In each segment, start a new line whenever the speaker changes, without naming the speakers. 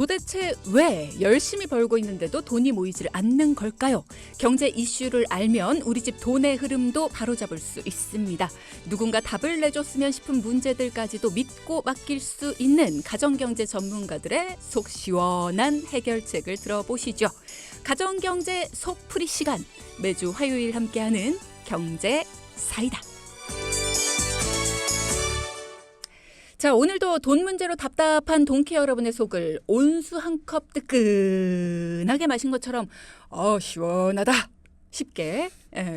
도대체 왜 열심히 벌고 있는데도 돈이 모이질 않는 걸까요? 경제 이슈를 알면 우리 집 돈의 흐름도 바로잡을 수 있습니다. 누군가 답을 내줬으면 싶은 문제들까지도 믿고 맡길 수 있는 가정경제 전문가들의 속 시원한 해결책을 들어보시죠. 가정경제 속풀이 시간, 매주 화요일 함께하는 경제 사이다. 자, 오늘도 돈 문제로 답답한 돈케 여러분의 속을 온수 한 컵 뜨끈하게 마신 것처럼 시원하다 쉽게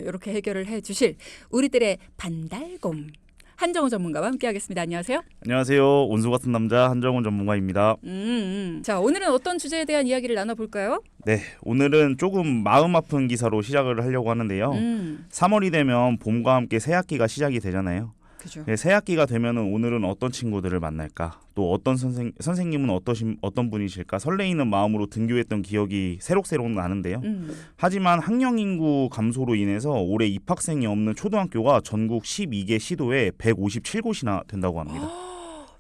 이렇게 해결을 해주실 우리들의 반달곰 한정훈 전문가와 함께하겠습니다. 안녕하세요.
안녕하세요. 온수 같은 남자 한정훈 전문가입니다.
자, 오늘은 어떤 주제에 대한 이야기를 나눠볼까요?
네, 오늘은 조금 마음 아픈 기사로 시작을 하려고 하는데요. 3월이 되면 봄과 함께 새학기가 시작이 되잖아요.
그죠.
네, 새학기가 되면은 오늘은 어떤 친구들을 만날까? 또 어떤 선생님은 어떤 분이실까? 설레이는 마음으로 등교했던 기억이 새록새록 나는데요. 하지만 학령 인구 감소로 인해서 올해 입학생이 없는 초등학교가 전국 12개 시도에 157곳이나 된다고 합니다.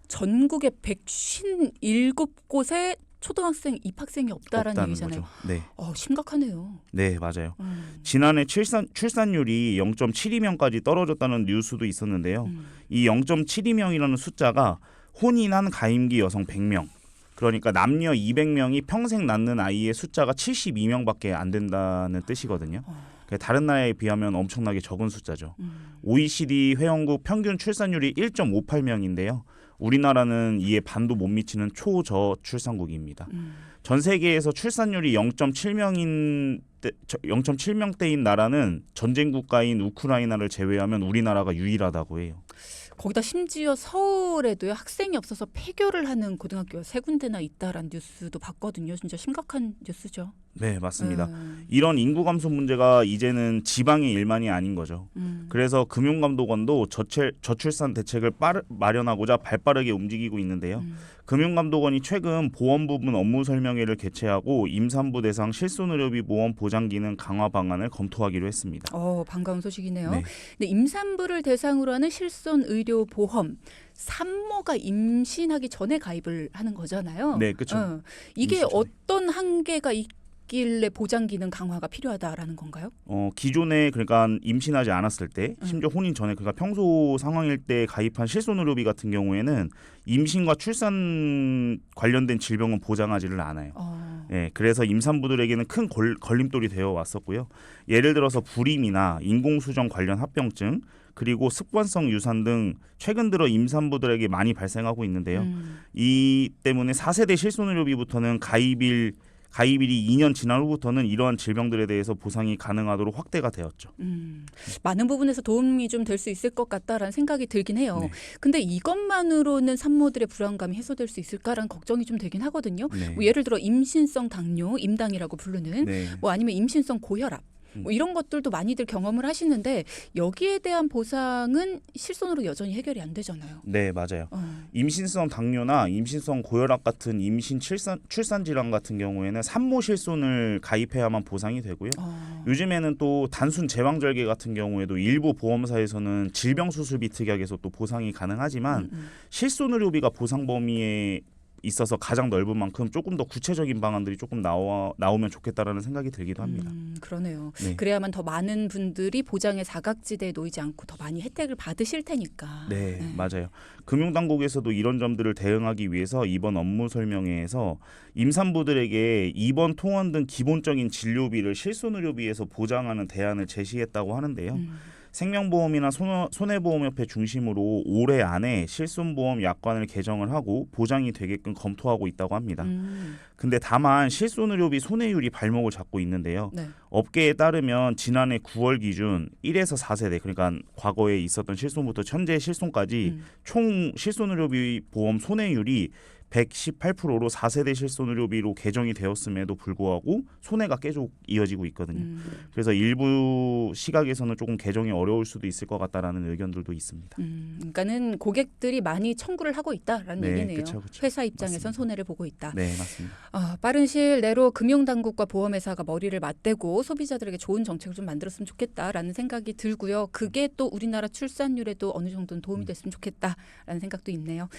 전국에 157곳에 초등학생 입학생이 없다라는 얘기잖아요.
거죠. 네.
심각하네요.
네, 맞아요. 지난해 출산율이 0.72명까지 떨어졌다는 뉴스도 있었는데요. 이 0.72명이라는 숫자가 혼인한 가임기 여성 100명, 그러니까 남녀 200명이 평생 낳는 아이의 숫자가 72명밖에 안 된다는 뜻이거든요. 다른 나라에 비하면 엄청나게 적은 숫자죠. OECD 회원국 평균 출산율이 1.58명인데요. 우리나라는 이에 반도 못 미치는 초저출산국입니다. 전 세계에서 출산율이 0.7명대인 나라는 전쟁 국가인 우크라이나를 제외하면 우리나라가 유일하다고 해요.
거기다 심지어 서울에도요, 학생이 없어서 폐교를 하는 고등학교가 3군데나 있다라는 뉴스도 봤거든요. 진짜 심각한 뉴스죠.
네, 맞습니다. 이런 인구 감소 문제가 이제는 지방의 일만이 아닌 거죠. 그래서 금융감독원도 저출산 대책을 마련하고자 발빠르게 움직이고 있는데요. 금융감독원이 최근 보험 부분 업무 설명회를 개최하고 임산부 대상 실손의료비 보험 보장 기능 강화 방안을 검토하기로 했습니다.
반가운 소식이네요.
네.
근데 임산부를 대상으로 하는 실손의료 보험, 산모가 임신하기 전에 가입을 하는 거잖아요.
네, 그렇죠.
이게
임신 전에.
어떤 한계가 있길래 보장 기능 강화가 필요하다라는 건가요?
기존에 그러니까 임신하지 않았을 때, 심지어 혼인 전에 그러니까 평소 상황일 때 가입한 실손의료비 같은 경우에는 임신과 출산 관련된 질병은 보장하지를 않아요. 예, 그래서 임산부들에게는 큰 걸림돌이 되어 왔었고요. 예를 들어서 불임이나 인공수정 관련 합병증, 그리고 습관성 유산 등 최근 들어 임산부들에게 많이 발생하고 있는데요. 이 때문에 4세대 실손의료비부터는 가입일이 2년 지난 후부터는 이러한 질병들에 대해서 보상이 가능하도록 확대가 되었죠.
많은 부분에서 도움이 좀 될 수 있을 것 같다라는 생각이 들긴 해요.
네.
근데 이것만으로는 산모들의 불안감이 해소될 수 있을까라는 걱정이 좀 되긴 하거든요.
네.
뭐 예를 들어 임신성 당뇨, 임당이라고 부르는
네.
뭐 아니면 임신성 고혈압, 뭐 이런 것들도 많이들 경험을 하시는데 여기에 대한 보상은 실손으로 여전히 해결이 안 되잖아요.
네, 맞아요. 임신성 당뇨나 임신성 고혈압 같은 임신 출산 질환 같은 경우에는 산모 실손을 가입해야만 보상이 되고요. 요즘에는 또 단순 제왕절개 같은 경우에도 일부 보험사에서는 질병수술비 특약에서 또 보상이 가능하지만 실손의료비가 보상 범위에 있어서 가장 넓은 만큼 조금 더 구체적인 방안들이 조금 나오면 좋겠다라는 생각이 들기도 합니다.
그러네요.
네.
그래야만 더 많은 분들이 보장의 사각지대에 놓이지 않고 더 많이 혜택을 받으실 테니까.
네, 맞아요. 금융당국에서도 이런 점들을 대응하기 위해서 이번 업무 설명회에서 임산부들에게 입원, 통원 등 기본적인 진료비를 실손의료비에서 보장하는 대안을 제시했다고 하는데요. 생명보험이나 손해보험협회 중심으로 올해 안에 실손보험 약관을 개정을 하고 보장이 되게끔 검토하고 있다고 합니다. 근데 다만 실손의료비 손해율이 발목을 잡고 있는데요.
네.
업계에 따르면 지난해 9월 기준 1에서 4세대, 그러니까 과거에 있었던 실손부터 현재 실손까지 총 실손의료비 보험 손해율이 118%로 4세대 실손의료비로 개정이 되었음에도 불구하고 손해가 계속 이어지고 있거든요. 그래서 일부 시각에서는 조금 개정이 어려울 수도 있을 것 같다라는 의견들도 있습니다.
그러니까는 고객들이 많이 청구를 하고 있다라는
네,
얘기네요.
그쵸.
회사 입장에선
맞습니다.
손해를 보고 있다.
네, 맞습니다.
빠른 시일 내로 금융당국과 보험회사가 머리를 맞대고 소비자들에게 좋은 정책을 좀 만들었으면 좋겠다라는 생각이 들고요. 그게 또 우리나라 출산율에도 어느 정도는 도움이 됐으면 좋겠다라는 생각도 있네요.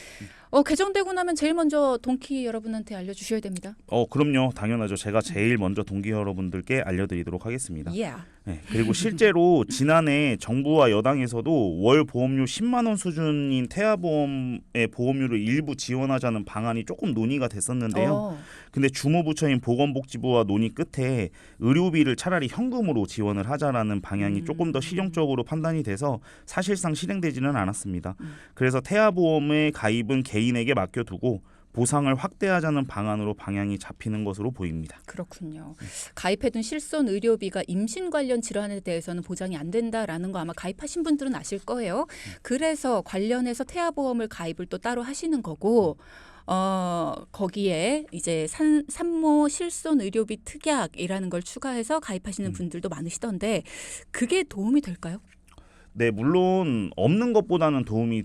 개정되고 나면 제일 먼저 먼저 동키 여러분한테 알려주셔야 됩니다.
그럼요. 당연하죠. 제가 제일 먼저 동기 여러분들께 알려드리도록 하겠습니다.
Yeah.
네, 그리고 실제로 지난해 정부와 여당에서도 월 보험료 10만 원 수준인 태아보험의 보험료를 일부 지원하자는 방안이 조금 논의가 됐었는데요. 근데 주무부처인 보건복지부와 논의 끝에 의료비를 차라리 현금으로 지원을 하자라는 방향이 조금 더 실용적으로 판단이 돼서 사실상 실행되지는 않았습니다. 그래서 태아보험의 가입은 개인에게 맡겨두고 보상을 확대하자는 방안으로 방향이 잡히는 것으로 보입니다.
그렇군요. 가입해둔 실손 의료비가 임신 관련 질환에 대해서는 보장이 안 된다라는 거 아마 가입하신 분들은 아실 거예요. 그래서 관련해서 태아보험을 가입을 또 따로 하시는 거고 거기에 이제 산모 실손 의료비 특약이라는 걸 추가해서 가입하시는 분들도 많으시던데 그게 도움이 될까요?
네, 물론 없는 것보다는 도움이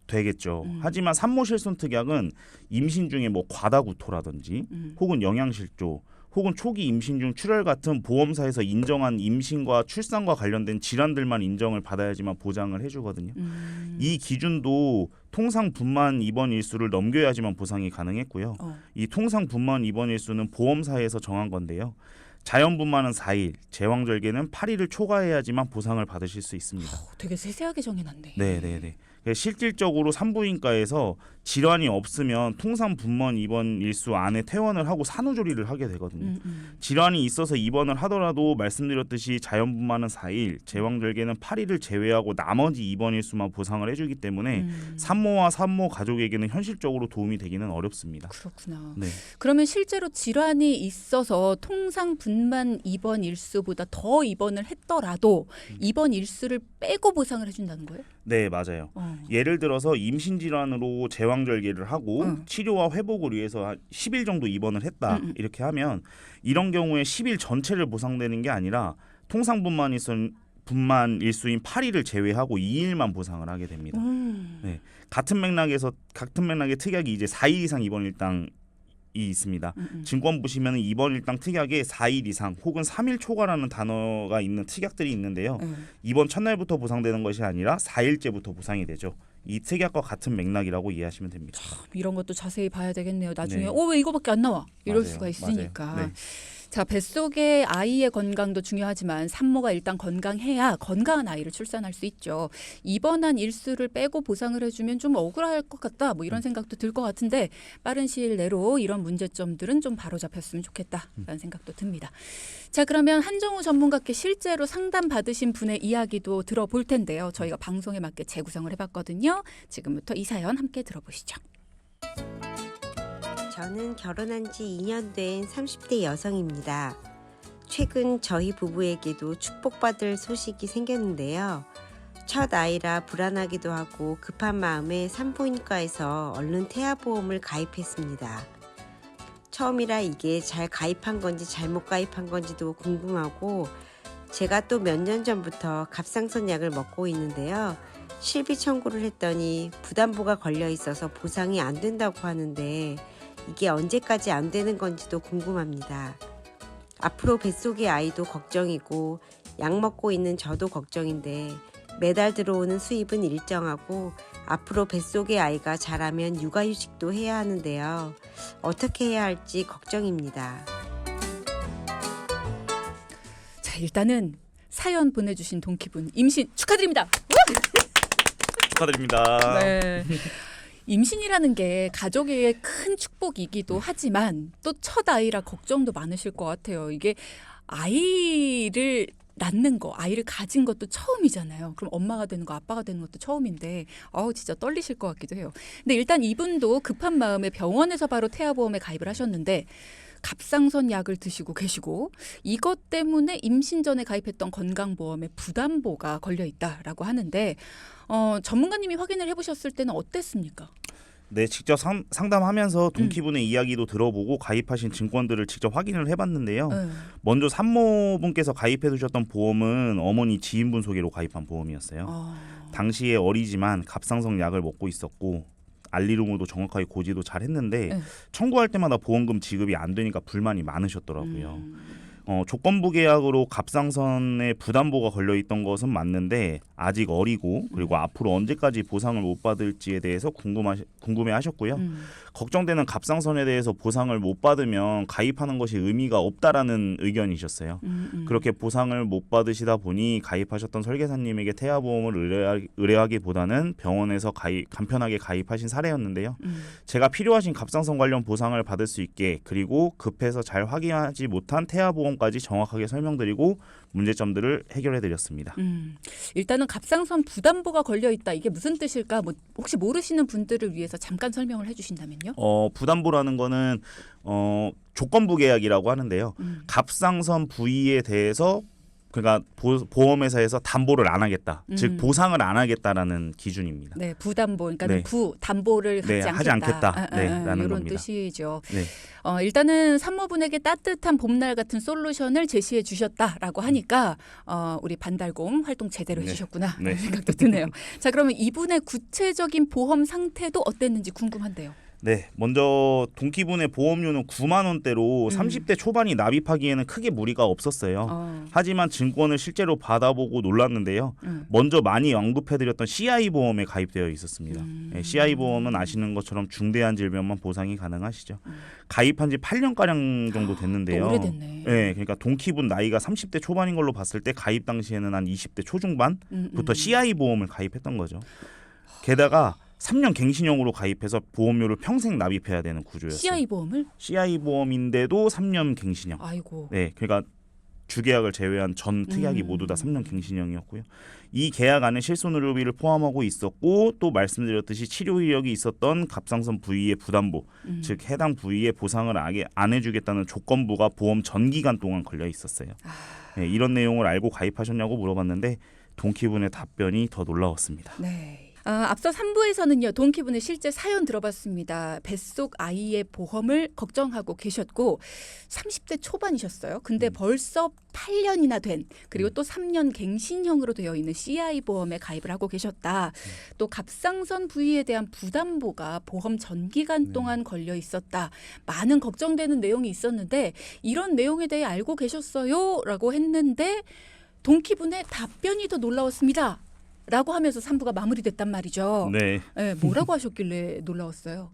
되겠죠. 하지만 산모 실손 특약은 임신 중에 뭐 과다구토라든지 혹은 영양실조 혹은 초기 임신 중 출혈 같은 보험사에서 인정한 임신과 출산과 관련된 질환들만 인정을 받아야지만 보장을 해주거든요. 이 기준도 통상 분만 입원 일수를 넘겨야지만 보상이 가능했고요. 이 통상 분만 입원 일수는 보험사에서 정한 건데요. 자연분만은 4일, 제왕절개는 8일을 초과해야지만 보상을 받으실 수 있습니다.
되게 세세하게 정해놨네.
네. 실질적으로 산부인과에서 질환이 없으면 통상 분만 입원 일수 안에 퇴원을 하고 산후조리를 하게 되거든요. 질환이 있어서 입원을 하더라도 말씀드렸듯이 자연분만은 4일, 제왕절개는 8일을 제외하고 나머지 입원 일수만 보상을 해주기 때문에 산모와 산모 가족에게는 현실적으로 도움이 되기는 어렵습니다.
그렇구나.
네.
그러면 실제로 질환이 있어서 통상 분만 입원 일수보다 더 입원을 했더라도 입원 일수를 빼고 보상을 해준다는 거예요?
네, 맞아요. 예를 들어서 임신 질환으로 제왕절개를 하고 치료와 회복을 위해서 한 10일 정도 입원을 했다. 이렇게 하면 이런 경우에 10일 전체를 보상되는 게 아니라 통상 분만 일수인 8일을 제외하고 2일만 보상을 하게 됩니다. 네. 같은 맥락의 특약이 이제 4일 이상 입원 일당 이 있습니다. 증권 보시면 입원 일당 특약에 4일 이상 혹은 3일 초과라는 단어가 있는 특약들이 있는데요. 입원 첫날부터 보상되는 것이 아니라 4일째부터 보상이 되죠. 이 특약과 같은 맥락이라고 이해하시면 됩니다.
이런 것도 자세히 봐야 되겠네요. 나중에
네.
왜 이거밖에 안 나와? 이럴
맞아요.
수가 있으니까.
네.
자, 뱃속의 아이의 건강도 중요하지만 산모가 일단 건강해야 건강한 아이를 출산할 수 있죠. 입원한 일수를 빼고 보상을 해주면 좀 억울할 것 같다. 뭐 이런 생각도 들 것 같은데 빠른 시일 내로 이런 문제점들은 좀 바로잡혔으면 좋겠다라는 생각도 듭니다. 자, 그러면 한정우 전문가께 실제로 상담 받으신 분의 이야기도 들어볼 텐데요. 저희가 방송에 맞게 재구성을 해봤거든요. 지금부터 이 사연 함께 들어보시죠.
저는 결혼한 지 2년 된 30대 여성입니다. 최근 저희 부부에게도 축복받을 소식이 생겼는데요. 첫 아이라 불안하기도 하고 급한 마음에 산부인과에서 얼른 태아보험을 가입했습니다. 처음이라 이게 잘 가입한 건지 잘못 가입한 건지도 궁금하고 제가 또 몇 년 전부터 갑상선 약을 먹고 있는데요. 실비 청구를 했더니 부담보가 걸려 있어서 보상이 안 된다고 하는데 이게 언제까지 안 되는 건지도 궁금합니다. 앞으로 뱃속의 아이도 걱정이고 약 먹고 있는 저도 걱정인데 매달 들어오는 수입은 일정하고 앞으로 뱃속의 아이가 자라면 육아휴직도 해야 하는데요. 어떻게 해야 할지 걱정입니다.
자, 일단은 사연 보내주신 동키분 임신 축하드립니다.
축하드립니다.
네. 임신이라는 게 가족의 큰 축복이기도 하지만 또 첫 아이라 걱정도 많으실 것 같아요. 이게 아이를 낳는 거, 아이를 가진 것도 처음이잖아요. 그럼 엄마가 되는 거, 아빠가 되는 것도 처음인데 진짜 떨리실 것 같기도 해요. 근데 일단 이분도 급한 마음에 병원에서 바로 태아보험에 가입을 하셨는데 갑상선 약을 드시고 계시고 이것 때문에 임신 전에 가입했던 건강보험에 부담보가 걸려 있다라고 하는데 전문가님이 확인을 해보셨을 때는 어땠습니까?
네, 직접 상담하면서 동키분의 이야기도 들어보고 가입하신 증권들을 직접 확인을 해봤는데요. 먼저 산모분께서 가입해 두셨던 보험은 어머니 지인분 소개로 가입한 보험이었어요. 당시에 어리지만 갑상선 약을 먹고 있었고 알리루무도 정확하게 고지도 잘 했는데 청구할 때마다 보험금 지급이 안 되니까 불만이 많으셨더라고요. 조건부 계약으로 갑상선에 부담보가 걸려 있던 것은 맞는데 아직 어리고 그리고 앞으로 언제까지 보상을 못 받을지에 대해서 궁금해하셨고요. 걱정되는 갑상선에 대해서 보상을 못 받으면 가입하는 것이 의미가 없다라는 의견이셨어요. 그렇게 보상을 못 받으시다 보니 가입하셨던 설계사님에게 태아보험을 의뢰하기보다는 병원에서 간편하게 가입하신 사례였는데요. 제가 필요하신 갑상선 관련 보상을 받을 수 있게 그리고 급해서 잘 확인하지 못한 태아보험까지 정확하게 설명드리고 문제점들을 해결해드렸습니다.
일단은 갑상선 부담보가 걸려 있다. 이게 무슨 뜻일까? 혹시 모르시는 분들을 위해서 잠깐 설명을 해주신다면요?
부담보라는 거는 조건부 계약이라고 하는데요. 갑상선 부위에 대해서 그러니까 보험회사에서 담보를 안 하겠다. 즉 보상을 안 하겠다라는 기준입니다.
네, 부담보, 그러니까
네.
담보를
하지 않겠다. 라는
이런
겁니다.
뜻이죠.
네.
일단은 산모분에게 따뜻한 봄날 같은 솔루션을 제시해 주셨다라고 하니까 우리 반달곰 활동 제대로 해주셨구나
네.
생각도 드네요. 자, 그러면 이분의 구체적인 보험 상태도 어땠는지 궁금한데요.
네, 먼저 동키분의 보험료는 9만 원대로 30대 초반이 납입하기에는 크게 무리가 없었어요. 하지만 증권을 실제로 받아보고 놀랐는데요. 먼저 많이 언급해드렸던 CI 보험에 가입되어 있었습니다. 네, CI 보험은 아시는 것처럼 중대한 질병만 보상이 가능하시죠. 가입한 지 8년가량 정도 됐는데요.
오래됐네.
네, 그러니까 동키분 나이가 30대 초반인 걸로 봤을 때 가입 당시에는 한 20대 초중반부터 CI 보험을 가입했던 거죠. 게다가 3년 갱신형으로 가입해서 보험료를 평생 납입해야 되는 구조였어요.
CI 보험을?
CI 보험인데도 3년 갱신형.
아이고.
네, 그러니까 주계약을 제외한 전 특약이 모두 다 3년 갱신형이었고요. 이 계약 안에 실손의료비를 포함하고 있었고 또 말씀드렸듯이 치료 이력이 있었던 갑상선 부위의 부담보, 즉 해당 부위에 보상을 안 해주겠다는 조건부가 보험 전 기간 동안 걸려 있었어요. 네, 이런 내용을 알고 가입하셨냐고 물어봤는데 동키분의 답변이 더 놀라웠습니다.
네. 앞서 3부에서는요. 동키분의 실제 사연 들어봤습니다. 뱃속 아이의 보험을 걱정하고 계셨고 30대 초반이셨어요. 근데 벌써 8년이나 된 그리고 또 3년 갱신형으로 되어 있는 CI 보험에 가입을 하고 계셨다. 또 갑상선 부위에 대한 부담보가 보험 전기간 동안 걸려 있었다. 많은 걱정되는 내용이 있었는데 이런 내용에 대해 알고 계셨어요? 라고 했는데 동키분의 답변이 더 놀라웠습니다. 라고 하면서 3부가 마무리됐단 말이죠.
네.
네, 뭐라고 하셨길래 놀라웠어요?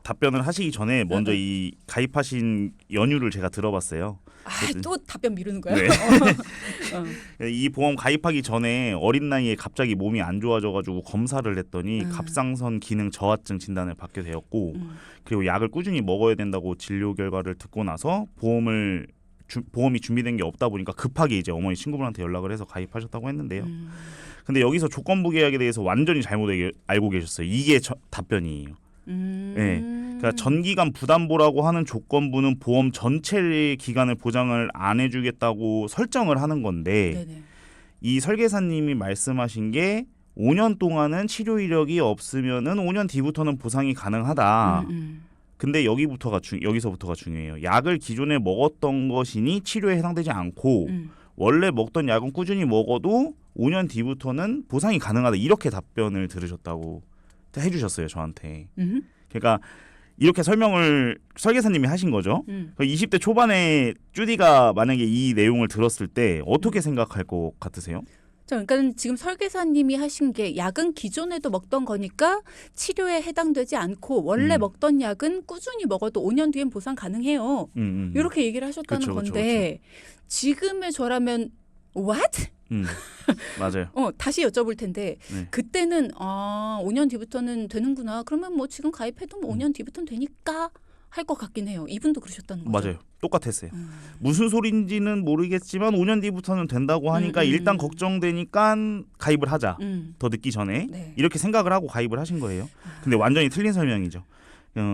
답변을 하시기 전에 먼저 이 가입하신 연유를 제가 들어봤어요.
또 답변 미루는 거야?
네. 이 보험 가입하기 전에 어린 나이에 갑자기 몸이 안 좋아져가지고 검사를 했더니 갑상선 기능 저하증 진단을 받게 되었고 그리고 약을 꾸준히 먹어야 된다고 진료 결과를 듣고 나서 보험이 준비된 게 없다 보니까 급하게 이제 어머니 친구분한테 연락을 해서 가입하셨다고 했는데요. 근데 여기서 조건부 계약에 대해서 완전히 잘못 알고 계셨어요. 이게 답변이에요. 네. 그러니까 전기간 부담보라고 하는 조건부는 보험 전체 기간을 보장을 안 해주겠다고 설정을 하는 건데
네네.
이 설계사님이 말씀하신 게 5년 동안은 치료 이력이 없으면은 5년 뒤부터는 보상이 가능하다. 근데 여기서부터가 중요해요. 약을 기존에 먹었던 것이니 치료에 해당되지 않고 원래 먹던 약은 꾸준히 먹어도 5년 뒤부터는 보상이 가능하다. 이렇게 답변을 들으셨다고 해주셨어요. 저한테. 그러니까 이렇게 설명을 설계사님이 하신 거죠. 20대 초반에 쭈디가 만약에 이 내용을 들었을 때 어떻게 생각할 것 같으세요?
자, 그러니까 지금 설계사님이 하신 게 약은 기존에도 먹던 거니까 치료에 해당되지 않고 원래 먹던 약은 꾸준히 먹어도 5년 뒤엔 보상 가능해요. 이렇게 얘기를 하셨다는
그쵸,
건데 지금의 저라면 what?
맞아요.
다시 여쭤볼 텐데
네.
그때는 5년 뒤부터는 되는구나. 그러면 뭐 지금 가입해도 뭐 5년 뒤부터는 되니까 할 것 같긴 해요. 이분도 그러셨다는 거죠.
맞아요. 똑같았어요. 무슨 소리인지는 모르겠지만 5년 뒤부터는 된다고 하니까 일단 걱정되니까 가입을 하자. 더 늦기 전에
네.
이렇게 생각을 하고 가입을 하신 거예요. 근데 완전히 틀린 설명이죠.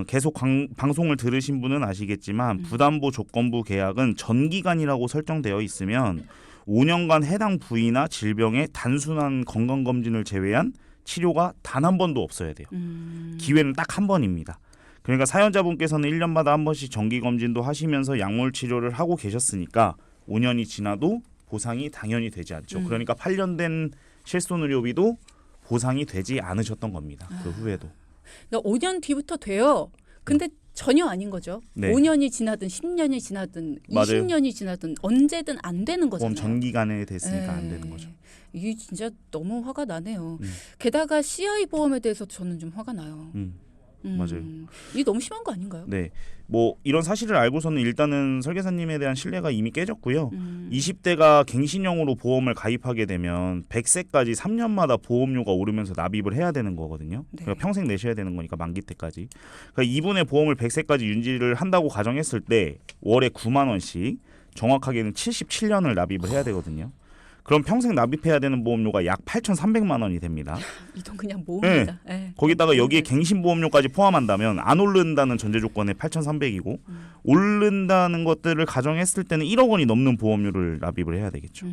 계속 방송을 들으신 분은 아시겠지만 부담보 조건부 계약은 전기간이라고 설정되어 있으면 5년간 해당 부위나 질병의 단순한 건강검진을 제외한 치료가 단 한 번도 없어야 돼요. 기회는 딱 한 번입니다. 그러니까 사연자분께서는 1년마다 한 번씩 정기검진도 하시면서 약물 치료를 하고 계셨으니까 5년이 지나도 보상이 당연히 되지 않죠. 그러니까 8년 된 실손의료비도 보상이 되지 않으셨던 겁니다. 그 후에도.
그러니까 5년 뒤부터 돼요. 근데 전혀 아닌 거죠.
네.
5년이 지나든 10년이 지나든
맞아요.
20년이 지나든 언제든 안 되는 거잖아요.
보험 전기간에 됐으니까 안
예.
되는 거죠.
이게 진짜 너무 화가 나네요.
음.
게다가 CI 보험에 대해서 저는 좀 화가 나요.
맞아요.
이게 너무 심한 거 아닌가요?
네, 뭐 이런 사실을 알고서는 일단은 설계사님에 대한 신뢰가 이미 깨졌고요. 20대가 갱신형으로 보험을 가입하게 되면 100세까지 3년마다 보험료가 오르면서 납입을 해야 되는 거거든요.
네.
그러니까 평생 내셔야 되는 거니까 만기 때까지. 그러니까 이분의 보험을 100세까지 유지를 한다고 가정했을 때 월에 9만 원씩 정확하게는 77년을 납입을 해야 되거든요. 그럼 평생 납입해야 되는 보험료가 약 8,300만 원이 됩니다.
이 돈 그냥 모읍니다. 예.
거기다가 여기에 갱신보험료까지 포함한다면 안 오른다는 전제 조건에 8,300이고 오른다는 것들을 가정했을 때는 1억 원이 넘는 보험료를 납입을 해야 되겠죠.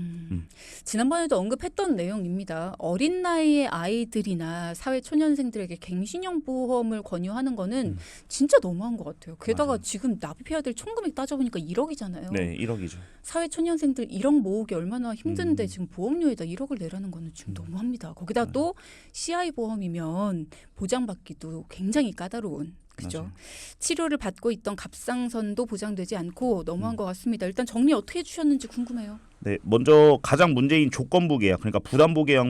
지난번에도 언급했던 내용입니다. 어린 나이의 아이들이나 사회초년생들에게 갱신형 보험을 권유하는 거는 진짜 너무한 것 같아요. 게다가
맞아요.
지금 납입해야 될 총금액 따져보니까 1억이잖아요.
네, 1억이죠.
사회초년생들 1억 모으기 얼마나 힘든데 지금 보험료에다 1억을 내라는 거는 지금 너무합니다. 거기다 또 CI 보험이면 보장받기도 굉장히 까다로운. 그죠?
맞아요.
치료를 받고 있던 갑상선도 보장되지 않고 너무한 것 같습니다. 일단 정리 어떻게 해주셨는지 궁금해요.
네, 먼저 가장 문제인 조건부 계약, 그러니까 부담보 계약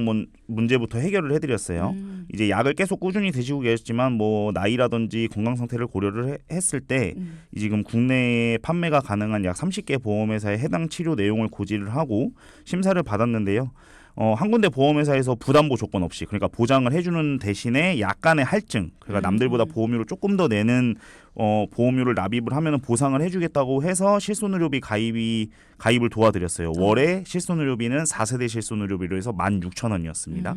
문제부터 해결을 해드렸어요. 이제 약을 계속 꾸준히 드시고 계셨지만 뭐 나이라든지 건강 상태를 고려를 했을 때 지금 국내에 판매가 가능한 약 30개 보험회사에 해당 치료 내용을 고지를 하고 심사를 받았는데요. 한 군데 보험회사에서 부담보 조건 없이, 그러니까 보장을 해주는 대신에 약간의 할증, 그러니까 남들보다 보험료를 조금 더 내는 보험료를 납입을 하면 보상을 해주겠다고 해서 실손의료비 가입을 도와드렸어요. 월에 실손의료비는 4세대 실손의료비로 해서 16,000원이었습니다.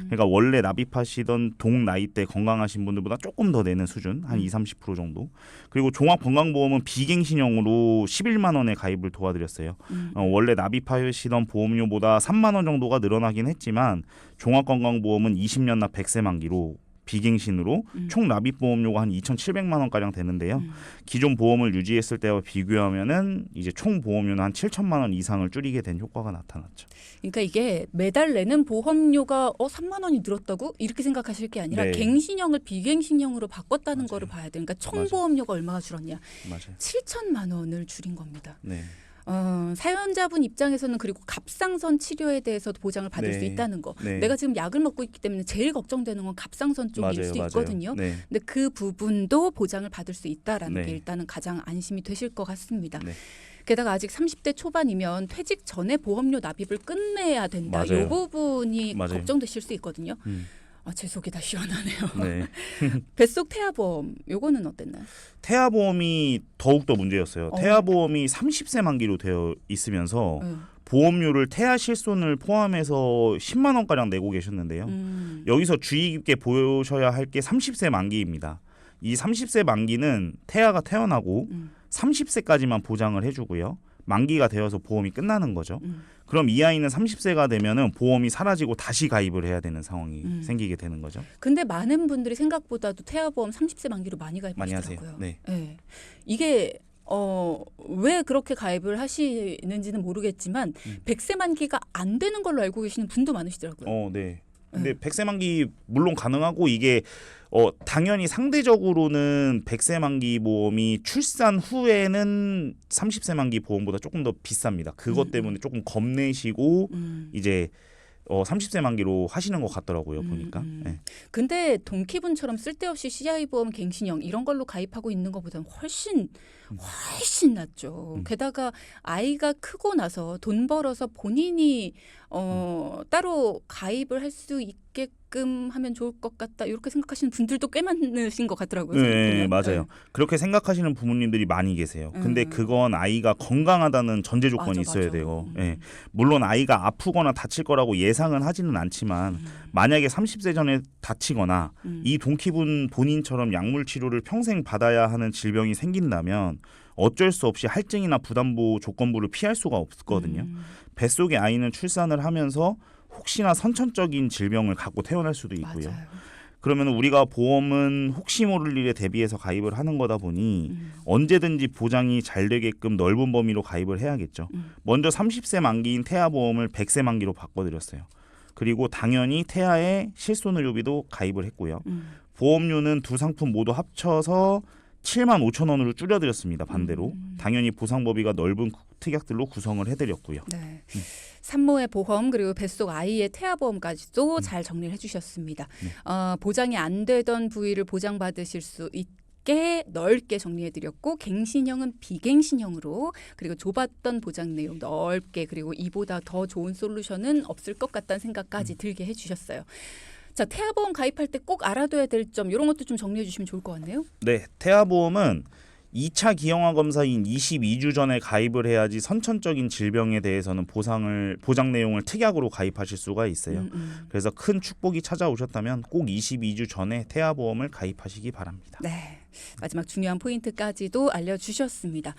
그러니까 원래 납입하시던 동 나이대 건강하신 분들보다 조금 더 내는 수준, 한 20-30% 정도. 그리고 종합건강보험은 비갱신형으로 11만 원에 가입을 도와드렸어요. 원래 납입하시던 보험료보다 3만 원 정도가 늘어나긴 했지만 종합건강보험은 20년 납 100세 만기로 비갱신으로 총 납입 보험료가 한 2,700만 원가량 되는데요. 기존 보험을 유지했을 때와 비교하면은 이제 총 보험료는 한 7천만 원 이상을 줄이게 된 효과가 나타났죠.
그러니까 이게 매달 내는 보험료가 3만 원이 늘었다고 이렇게 생각하실 게 아니라
네.
갱신형을 비갱신형으로 바꿨다는
맞아요.
거를 봐야 돼요. 그러니까 총
맞아요.
보험료가 얼마가 줄었냐?
맞아요.
7천만 원을 줄인 겁니다.
네.
사연자분 입장에서는 그리고 갑상선 치료에 대해서도 보장을 받을
네.
수 있다는 거.
네.
내가 지금 약을 먹고 있기 때문에 제일 걱정되는 건 갑상선 쪽일 수도 있거든요.
네.
근데 그 부분도 보장을 받을 수 있다라는
네.
게 일단은 가장 안심이 되실 것 같습니다.
네.
게다가 아직 30대 초반이면 퇴직 전에 보험료 납입을 끝내야 된다.
맞아요.
이 부분이
맞아요.
걱정되실 수 있거든요. 제 속이 다 시원하네요.
네.
뱃속 태아보험 요거는 어땠나요?
태아보험이 더욱더 문제였어요. 태아보험이 30세 만기로 되어 있으면서 보험료를 태아 실손을 포함해서 10만 원가량 내고 계셨는데요. 여기서 주의 깊게 보셔야 할 게 30세 만기입니다. 이 30세 만기는 태아가 태어나고 30세까지만 보장을 해주고요. 만기가 되어서 보험이 끝나는 거죠. 그럼 이 아이는 30세가 되면은 보험이 사라지고 다시 가입을 해야 되는 상황이 생기게 되는 거죠.
근데 많은 분들이 생각보다도 태아보험 30세 만기로 많이
많이
가입하시더라고요.
하세요. 네.
네. 이게 왜 그렇게 가입을 하시는지는 모르겠지만 100세 만기가 안 되는 걸로 알고 계시는 분도 많으시더라고요.
네. 근데 100세 만기 물론 가능하고 이게 당연히 상대적으로는 100세 만기 보험이 출산 후에는 30세 만기 보험보다 조금 더 비쌉니다. 그것 때문에 조금 겁내시고 이제 30세 만기로 하시는 것 같더라고요. 보니까. 네.
근데 동키분처럼 쓸데없이 CI 보험 갱신형 이런 걸로 가입하고 있는 것보다는 훨씬 낫죠. 게다가 아이가 크고 나서 돈 벌어서 본인이 따로 가입을 할 수 있게끔 하면 좋을 것 같다. 이렇게 생각하시는 분들도 꽤 많으신 것 같더라고요.
네, 맞아요. 그렇게 생각하시는 부모님들이 많이 계세요. 근데 그건 아이가 건강하다는 전제 조건이 있어야 돼요. 네. 물론 아이가 아프거나 다칠 거라고 예상은 하지는 않지만 만약에 30세 전에 다치거나 이 동키분 본인처럼 약물 치료를 평생 받아야 하는 질병이 생긴다면 어쩔 수 없이 할증이나 부담보 조건부를 피할 수가 없거든요. 뱃속의 아이는 출산을 하면서 혹시나 선천적인 질병을 갖고 태어날 수도 있고요.
맞아요.
그러면 우리가 보험은 혹시 모를 일에 대비해서 가입을 하는 거다 보니 언제든지 보장이 잘 되게끔 넓은 범위로 가입을 해야겠죠. 먼저 30세 만기인 태아보험을 100세 만기로 바꿔드렸어요. 그리고 당연히 태아의 실손의료비도 가입을 했고요. 보험료는 두 상품 모두 합쳐서 7만 5천 원으로 줄여드렸습니다. 반대로 당연히 보상범위가 넓은 특약들로 구성을 해드렸고요.
네. 산모의 보험 그리고 뱃속 아이의 태아보험까지도 잘 정리를 해주셨습니다. 보장이 안 되던 부위를 보장받으실 수 있게 넓게 정리해드렸고 갱신형은 비갱신형으로 그리고 좁았던 보장 내용 넓게 그리고 이보다 더 좋은 솔루션은 없을 것 같다는 생각까지 들게 해주셨어요. 자, 태아보험 가입할 때 꼭 알아둬야 될 점 이런 것도 좀 정리해 주시면 좋을 것 같네요.
네, 태아보험은 2차 기형아 검사인 22주 전에 가입을 해야지 선천적인 질병에 대해서는 보장 내용을 특약으로 가입하실 수가 있어요. 그래서 큰 축복이 찾아오셨다면 꼭 22주 전에 태아보험을 가입하시기 바랍니다.
네. 마지막 중요한 포인트까지도 알려주셨습니다.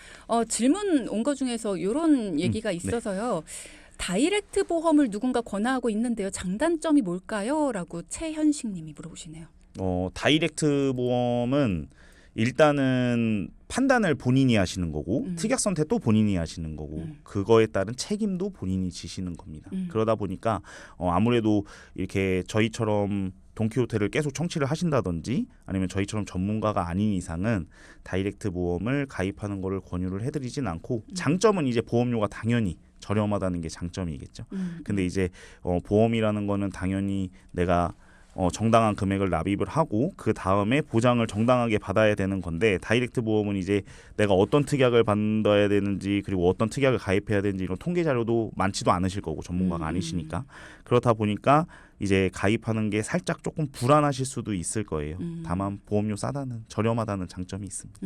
질문 온 거 중에서 이런 얘기가 있어서요. 다이렉트 보험을 누군가 권하고 있는데요. 장단점이 뭘까요? 라고 최현식 님이 물어보시네요.
다이렉트 보험은 일단은 판단을 본인이 하시는 거고 특약 선택도 본인이 하시는 거고 그거에 따른 책임도 본인이 지시는 겁니다. 그러다 보니까 아무래도 이렇게 저희처럼 돈키호테를 계속 청취를 하신다든지 아니면 저희처럼 전문가가 아닌 이상은 다이렉트 보험을 가입하는 거를 권유를 해드리진 않고 장점은 이제 보험료가 당연히 저렴하다는 게 장점이겠죠. 근데 이제 보험이라는 거는 당연히 내가 정당한 금액을 납입을 하고 그 다음에 보장을 정당하게 받아야 되는 건데 다이렉트 보험은 이제 내가 어떤 특약을 받아야 되는지 그리고 어떤 특약을 가입해야 되는지 이런 통계 자료도 많지도 않으실 거고 전문가가 아니시니까 그렇다 보니까 이제 가입하는 게 살짝 조금 불안하실 수도 있을 거예요. 다만 보험료 싸다는 저렴하다는 장점이 있습니다.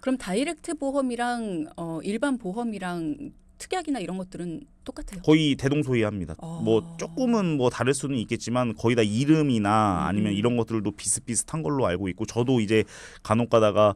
그럼 다이렉트 보험이랑 일반 보험이랑 특약이나 이런 것들은 똑같아요?
거의 대동소이합니다. 뭐 조금은 뭐 다를 수는 있겠지만 거의 다 이름이나 아니면 이런 것들도 비슷비슷한 걸로 알고 있고 저도 이제 간혹 가다가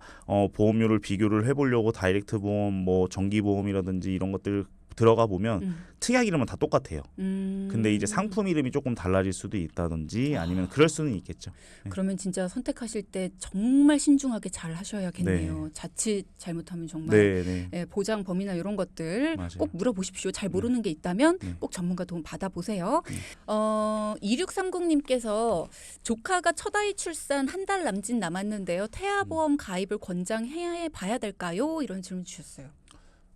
보험료를 비교를 해보려고 다이렉트 보험 뭐 정기보험이라든지 이런 것들 들어가 보면 특약 이름은 다 똑같아요. 근데 이제 상품 이름이 조금 달라질 수도 있다든지 아니면 그럴 수는 있겠죠.
그러면 진짜 선택하실 때 정말 신중하게 잘 하셔야겠네요.
네.
자칫 잘못하면 정말
네.
예, 보장 범위나 이런 것들
맞아요.
꼭 물어보십시오. 잘 모르는 게 있다면 꼭 전문가 도움 받아보세요. 2630님께서 조카가 첫 아이 출산 한 달 남짓 남았는데요. 태아보험 가입을 권장해 봐야 될까요? 이런 질문 주셨어요.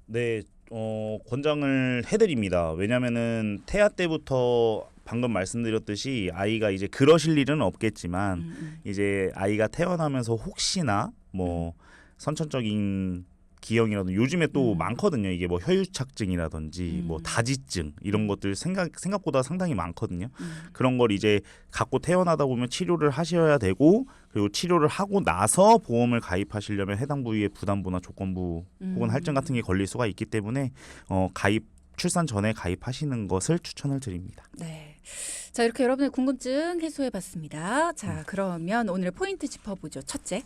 네. 권장을 해드립니다. 왜냐하면은 태아 때부터 방금 말씀드렸듯이 아이가 이제 그러실 일은 없겠지만 이제 아이가 태어나면서 혹시나 뭐 선천적인 기형이라든지 요즘에 또 많거든요. 이게 뭐 혀유착증이라든지 뭐 다지증 이런 것들 생각보다 상당히 많거든요. 그런 걸 이제 갖고 태어나다 보면 치료를 하셔야 되고 그리고 치료를 하고 나서 보험을 가입하시려면 해당 부위의 부담부나 조건부 혹은 할증 같은 게 걸릴 수가 있기 때문에 출산 전에 가입하시는 것을 추천을 드립니다.
네. 자, 이렇게 여러분의 궁금증 해소해봤습니다. 자, 그러면 오늘의 포인트 짚어보죠. 첫째.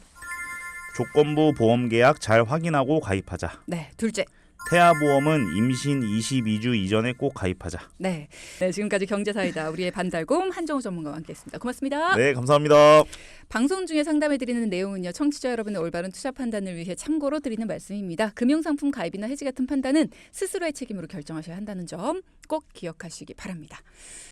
조건부 보험 계약 잘 확인하고 가입하자.
네. 둘째.
태아보험은 임신 22주 이전에 꼭 가입하자.
네. 네, 지금까지 경제사이다 우리의 반달곰 한정우 전문가와 함께했습니다. 고맙습니다.
네, 감사합니다.
방송 중에 상담해드리는 내용은요. 청취자 여러분의 올바른 투자 판단을 위해 참고로 드리는 말씀입니다. 금융상품 가입이나 해지 같은 판단은 스스로의 책임으로 결정하셔야 한다는 점 꼭 기억하시기 바랍니다.